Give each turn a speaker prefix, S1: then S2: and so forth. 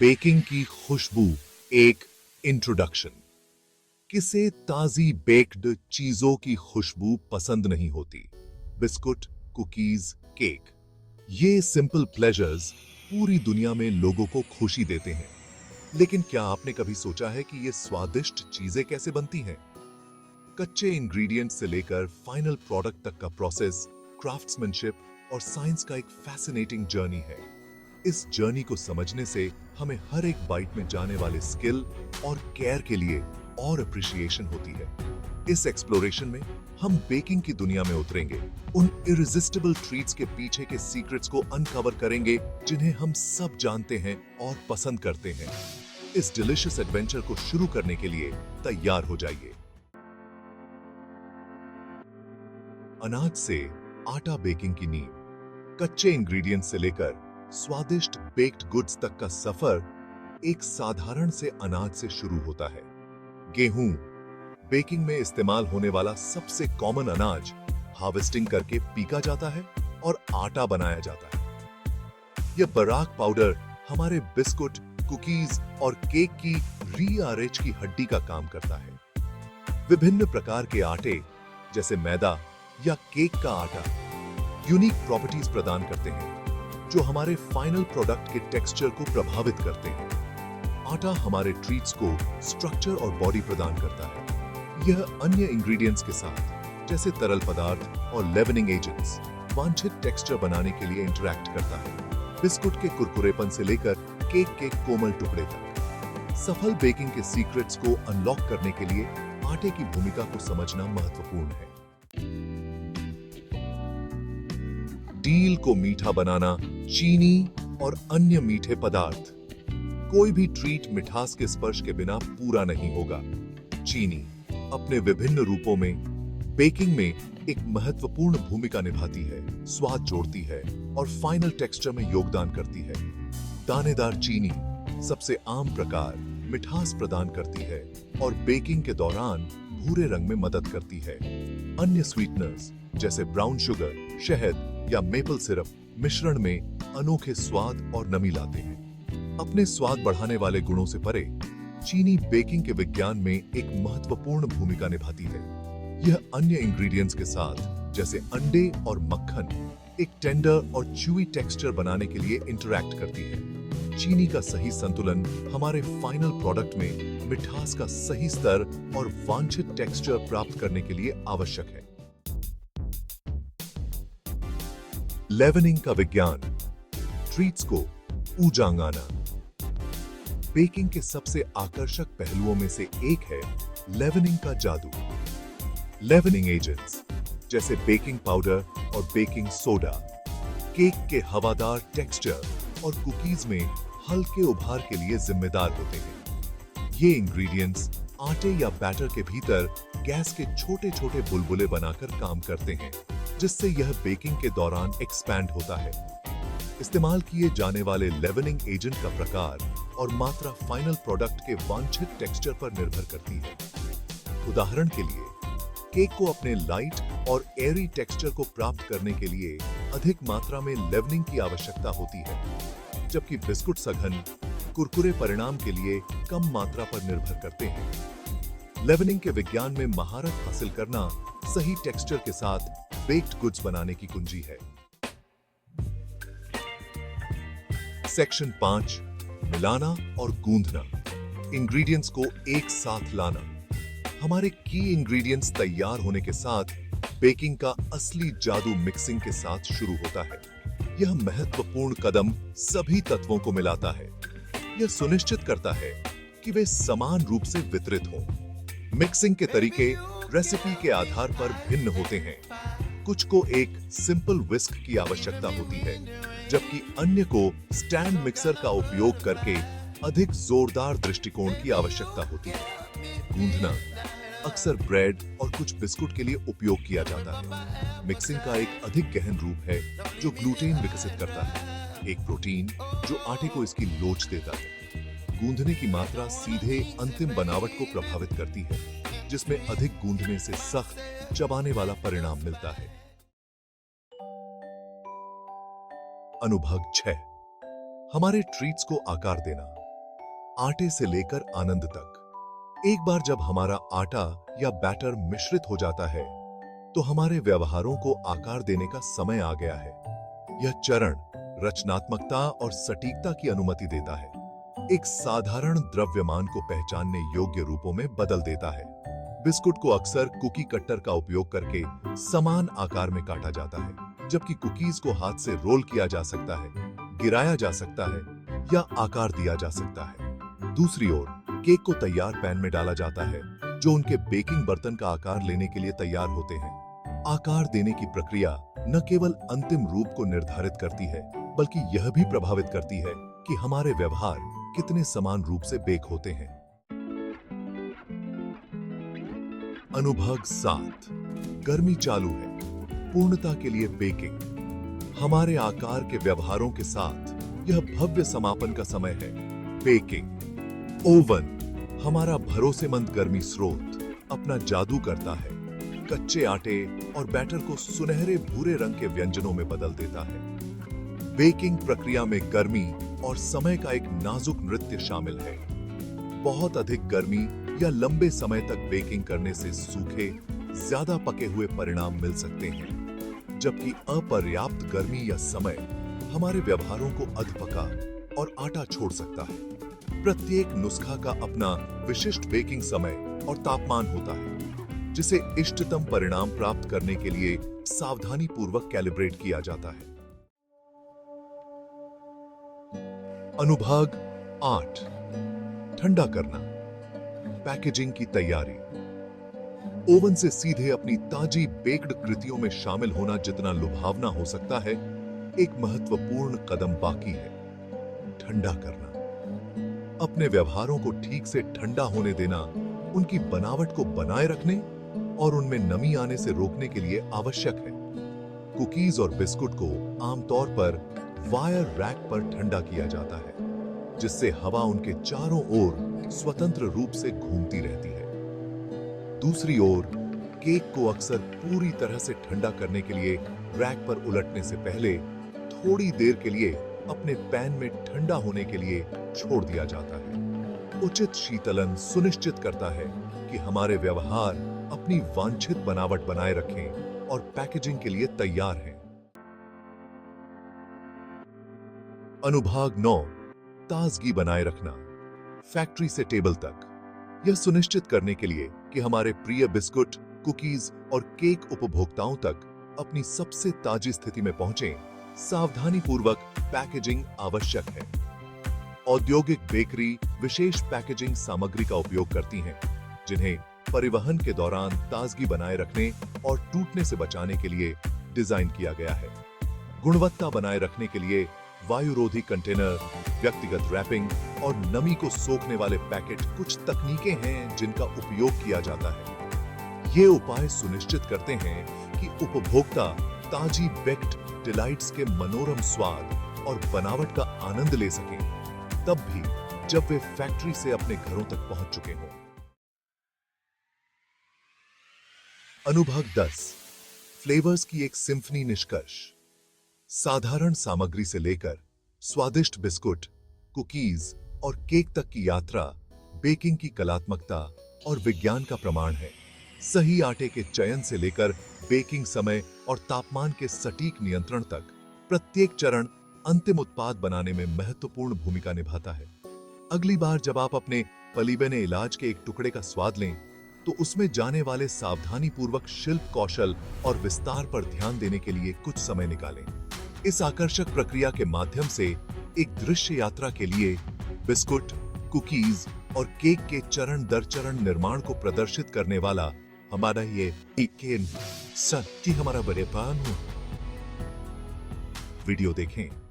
S1: Baking की खुशबू, एक introduction. किसे ताजी बेक्ड चीजों की खुशबू पसंद नहीं होती? बिस्कुट, कुकीज, केक, ये सिंपल प्लेजर्स पूरी दुनिया में लोगों को खुशी देते हैं। लेकिन क्या आपने कभी सोचा है कि ये स्वादिष्ट चीजें कैसे बनती हैं? कच्चे इंग्रेडिएंट से लेकर फाइनल प्रोडक्ट तक का प्रोसेस, क्राफ्ट्समैनशिप और साइंस का एक फैसिनेटिंग जर्नी है। इस जर्नी को समझने से हमें हर एक बाइट में जाने वाले स्किल और केयर के लिए और अप्रिशिएशन होती है। इस एक्सप्लोरेशन में हम बेकिंग की दुनिया में उतरेंगे, उन इरिजिस्टिबल ट्रीट्स के पीछे के सीक्रेट्स को अनकवर करेंगे जिन्हें हम सब जानते हैं और पसंद करते हैं। इस डिलिशियस एडवेंचर को शुरू करने के लिए तैयार हो जाइए। अनाज से आटा बेकिंग की नींव, कच्चे इंग्रेडिएंट से लेकर स्वादिष्ट बेक्ड गुड्स तक का सफर एक साधारण से अनाज से शुरू होता है। गेहूं, बेकिंग में इस्तेमाल होने वाला सबसे कॉमन अनाज, हार्वेस्टिंग करके पीका जाता है और आटा बनाया जाता है। यह बराक पाउडर हमारे बिस्कुट, कुकीज और केक की रीआरएच की हड्डी का काम करता है। विभिन्न प्रकार के आटे जैसे मैदा या केक का आटा यूनिक प्रॉपर्टीज प्रदान करते हैं जो हमारे फाइनल प्रोडक्ट के टेक्सचर को प्रभावित करते हैं। आटा हमारे ट्रीट्स को स्ट्रक्चर और बॉडी प्रदान करता है। यह अन्य इंग्रेडिएंट्स के साथ जैसे तरल पदार्थ और लेवनिंग एजेंट्स वांछित टेक्सचर बनाने के लिए इंटरैक्ट करता है। बिस्कुट के कुरकुरेपन से लेकर केक के कोमल टुकड़े तक सफल बेकिंग के सीक्रेट्स को अनलॉक करने के लिए आटे की भूमिका को समझना महत्वपूर्ण है। डील को मीठा बनाना, चीनी और अन्य मीठे पदार्थ। कोई भी ट्रीट मिठास के स्पर्श के बिना पूरा नहीं होगा। चीनी अपने विभिन्न रूपों में बेकिंग में एक महत्वपूर्ण भूमिका निभाती है, स्वाद जोड़ती है और फाइनल टेक्सचर में योगदान करती है। दानेदार चीनी सबसे आम प्रकार मिठास प्रदान करती है और बेकिंग के दौरान भूरे रंग में मदद करती है। अन्य स्वीटनर्स जैसे ब्राउन शुगर, शहद या मेपल सिरप मिश्रण में अनोखे स्वाद और नमी लाते हैं। अपने स्वाद बढ़ाने वाले गुणों से परे चीनी बेकिंग के विज्ञान में एक महत्वपूर्ण भूमिका निभाती है। यह अन्य इंग्रेडिएंट्स के साथ जैसे अंडे और मक्खन एक टेंडर और च्यूई टेक्सचर बनाने के लिए इंटरैक्ट करती है। चीनी का सही संतुलन हमारे फाइनल प्रोडक्ट में मिठास का सही स्तर और वांछित टेक्सचर प्राप्त करने के लिए आवश्यक है। लेवनिंग का विज्ञान, ट्रीट्स को ऊजांगाना। बेकिंग के सबसे आकर्षक पहलुओं में से एक है लेवनिंग का जादू। लेवनिंग एजेंट्स जैसे बेकिंग पाउडर और बेकिंग सोडा केक के हवादार टेक्सचर और कुकीज में हल्के उभार के लिए जिम्मेदार होते हैं। ये इंग्रेडिएंट्स आटे या बैटर के भीतर गैस के छोटे छोटे बुलबुले बनाकर काम करते हैं, जिससे यह बेकिंग के दौरान एक्सपैंड होता है। इस्तेमाल किए जाने वाले लेवनिंग एजेंट का प्रकार और मात्रा फाइनल प्रोडक्ट के वांछित टेक्सचर पर निर्भर करती है। उदाहरण के लिए, केक को अपने लाइट और एयरी टेक्सचर को प्राप्त करने के लिए अधिक मात्रा में लेवनिंग की आवश्यकता होती है, जबकि बिस्कुट सघन, कुरकुरे परिणाम के लिए कम मात्रा पर निर्भर करते हैं। लेवनिंग के विज्ञान में महारत हासिल करना सही टेक्सचर के साथ बेक्ड गुड्स बनाने की कुंजी है। सेक्शन 5, मिलाना और गूंथना। इंग्रेडिएंट्स को एक साथ लाना। हमारे की इंग्रेडिएंट्स तैयार होने के साथ बेकिंग का असली जादू मिक्सिंग के साथ शुरू होता है। यह महत्वपूर्ण कदम सभी तत्वों को मिलाता है। यह सुनिश्चित करता है कि वे समान रूप से वितरित हों। मिक्सिंग के तरीके रेसिपी के आधार पर भिन्न होते हैं। कुछ को एक सिंपल विस्क की आवश्यकता होती है, जबकि अन्य को स्टैंड मिक्सर का उपयोग करके अधिक जोरदार दृष्टिकोण की आवश्यकता होती है। गूंथना अक्सर ब्रेड और कुछ बिस्कुट के लिए उपयोग किया जाता है। मिक्सिंग का एक अधिक गहन रूप है जो ग्लूटेन विकसित करता है, एक प्रोटीन जो आटे को इसकी लोच देता है। गूंथने की मात्रा सीधे अंतिम बनावट को प्रभावित करती है, जिसमें अधिक गूंथने से सख्त, चबाने वाला परिणाम मिलता है। अनुभव 6, हमारे ट्रीट्स को आकार देना। आटे से लेकर आनंद तक। एक बार जब हमारा आटा या बैटर मिश्रित हो जाता है, तो हमारे व्यवहारों को आकार देने का समय आ गया है। यह चरण रचनात्मकता और सटीकता की अनुमति देता है, एक साधारण द्रव्यमान को पहचानने योग्य रूपों में बदल देता है। बिस्कुट को अक्सर कुकी कटर का उपयोग करके समान आकार में काटा जाता है, जबकि कुकीज को हाथ से रोल किया जा सकता है, गिराया जा सकता है या आकार दिया जा सकता है। दूसरी ओर केक को तैयार पैन में डाला जाता है, जो उनके बेकिंग बर्तन का आकार लेने के लिए तैयार होते हैं। आकार देने की प्रक्रिया न केवल अंतिम रूप को निर्धारित करती है, बल्कि यह भी प्रभावित करती है कि हमारे व्यवहार कितने समान रूप से बेक होते हैं। अनुभव 7। गर्मी चालू है। पूर्णता के लिए बेकिंग। हमारे आकार के व्यवहारों के साथ यह भव्य समापन का समय है। बेकिंग। ओवन हमारा भरोसेमंद गर्मी स्रोत अपना जादू करता है, कच्चे आटे और बैटर को सुनहरे भूरे रंग के व्यंजनों में बदल देता है। बेकिंग प्रक्रिया में गर्मी और समय का एक नाजुक नृत्य शामिल है। बहुत अधिक गर्मी या लंबे समय तक बेकिंग करने से सूखे, ज्यादा पके हुए परिणाम मिल सकते हैं, जबकि अपर्याप्त गर्मी या समय हमारे व्यवहारों को अधपका और आटा छोड़ सकता है। प्रत्येक नुस्खा का अपना विशिष्ट बेकिंग समय और तापमान होता है, जिसे इष्टतम परिणाम प्राप्त करने के लिए सावधानीपूर्वक कैलिब्रेट किया जाता है। अनुभाग 8। ठंडा करना। पैकेजिंग की तैयारी। ओवन से सीधे अपनी ताजी बेक्ड कृतियों में शामिल होना जितना लुभावना हो सकता है, एक महत्वपूर्ण कदम बाकी है। ठंडा करना। अपने व्यवहारों को ठीक से ठंडा होने देना उनकी बनावट को बनाए रखने और उनमें नमी आने से रोकने के लिए आवश्यक है। कुकीज और बिस्कुट को आमतौर पर वायर रैक पर ठंडा किया जाता है, जिससे हवा उनके चारों ओर स्वतंत्र रूप से घूमती रहती है। दूसरी ओर केक को अक्सर पूरी तरह से ठंडा करने के लिए रैक पर उलटने से पहले थोड़ी देर के लिए अपने पैन में ठंडा होने के लिए छोड़ दिया जाता है। उचित शीतलन सुनिश्चित करता है कि हमारे व्यवहार अपनी वांछित बनावट बनाए रखें और पैकेजिंग के लिए तैयार हैं। अनुभाग 9। ताजगी बनाए रखना। फैक्ट्री से टेबल तक। यह सुनिश्चित करने के लिए कि हमारे प्रिय बिस्कुट, कुकीज और केक उपभोक्ताओं तक अपनी सबसे ताजी स्थिति में पहुंचें, सावधानीपूर्वक पैकेजिंग आवश्यक है। औद्योगिक बेकरी विशेष पैकेजिंग सामग्री का उपयोग करती हैं, जिन्हें परिवहन के दौरान ताजगी बनाए रखने और टूटने से बचाने के लिए डिजाइन किया गया है। गुणवत्ता बनाए रखने के लिए वायुरोधी कंटेनर, व्यक्तिगत रैपिंग और नमी को सोखने वाले पैकेट कुछ तकनीकें हैं जिनका उपयोग किया जाता है। ये उपाय सुनिश्चित करते हैं कि उपभोक्ता ताजी बेक्ड डिलाइट्स के मनोरम स्वाद और बनावट का आनंद ले सकें, तब भी जब वे फैक्ट्री से अपने घरों तक पहुंच चुके हों। अनुभाग 10। फ्लेवर्स की एक सिम्फनी निष्कर्ष। साधारण सामग्री से लेकर स्वादिष्ट बिस्कुट, कुकीज और केक तक की यात्रा बेकिंग की कलात्मकता और विज्ञान का प्रमाण है। सही आटे के चयन से लेकर बेकिंग समय और तापमान के सटीक नियंत्रण तक, प्रत्येक चरण अंतिम उत्पाद बनाने में महत्वपूर्ण भूमिका निभाता है। अगली बार जब आप अपने पलीबने इलाज के एक टुकड़े का स्वाद लें, तो उसमें जाने वाले सावधानीपूर्वक शिल्प कौशल और विस्तार पर ध्यान देने के लिए कुछ समय निकालें। इस आकर्षक प्रक्रिया के माध्यम से एक दृश्य यात्रा के लिए बिस्कुट, कुकीज और केक के चरण दर चरण निर्माण को प्रदर्शित करने वाला हमारा ये हमारा बड़े पान वीडियो देखें।